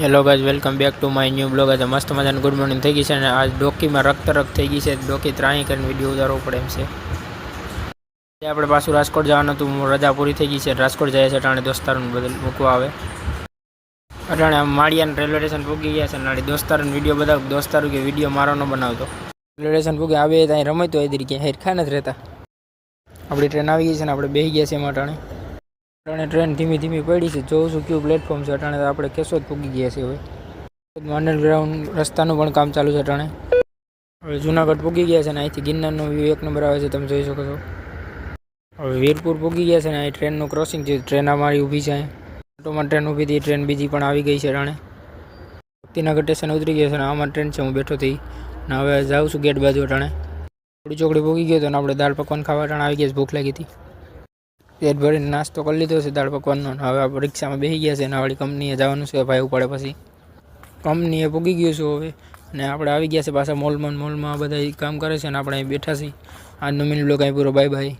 Hello guys, welcome back to my new blog. આજે મસ્ત મજાનું ગુડ મોર્નિંગ થઈ ગઈ છે અને આજ ડોકીમાં રક્ત થઈ ગઈ છે. ડોકી ત્રાણી કરીને વિડીયો ઉતારવો પડે એમ છે. આપણે પાછું રાજકોટ જવાનું હતું, રજા પૂરી થઈ ગઈ છે. રાજકોટ જાય છે અટાણે દોસ્તારોને બદલ મૂકવા આવે. અટાણે માળિયાને રેલવે સ્ટેશન પૂગી ગયા છે. નાળી દોસ્તારોને વિડીયો બધા દોસ્તારો કે વિડીયો મારો ન બનાવતો. રેલવે સ્ટેશન પૂગે આવે ત્યાં રમતો એ તરીકે હેરખા નથી રહેતા. આપણી ટ્રેન આવી ગઈ છે ને આપણે બેસી ગયા છે એમાં અટાણે ટ્રેન ધીમી ધીમી પડી છે. જોઉં છું કયું પ્લેટફોર્મ છે. અટાણે આપણે કેશોદ પૂગી ગયા છે. હવે અંડરગ્રાઉન્ડ રસ્તાનું પણ કામ ચાલુ છે. અટાણે હવે જુનાગઢ પૂગી ગયા છે ને અહીંથી ગિરનારનો વ્યૂ એક નંબર આવે છે, તમે જોઈ શકો છો. હવે વીરપુર પૂગી ગયા છે ને અહીં ટ્રેનનું ક્રોસિંગ છે. ટ્રેન અમારી ઊભી છે. ઓટોમાં ટ્રેન ઊભી હતી, ટ્રેન બીજી પણ આવી ગઈ છે. અટાણે ભક્તિનગર સ્ટેશન ઉતરી ગયા છે ને આમાં ટ્રેન છે, હું બેઠો થઈ ને હવે જાઉં છું ગેટ બાજુ. અટાણે થોડી ચોકડી પૂગી ગયો હતો ને આપણે દાળ પકવાન ખાવા અટાણે આવી ગયા છે. ભૂખ લાગી હતી, પેટ ભરીને નાસ્તો કરી લીધો છે દાળ પકવાનનો. હવે આપણે રિક્ષામાં બેસી ગયા છે ને વાળી કંપનીએ જવાનું છે. ભાઈ ઉપાડે પછી કંપનીએ પૂગી ગયું છું હવે ને આપણે આવી ગયા છે પાછા મોલમાં બધા કામ કરે છે ને આપણે અહીં બેઠા છીએ. આજનો મિની બ્લોગ અહીં પૂરો. Bye bye.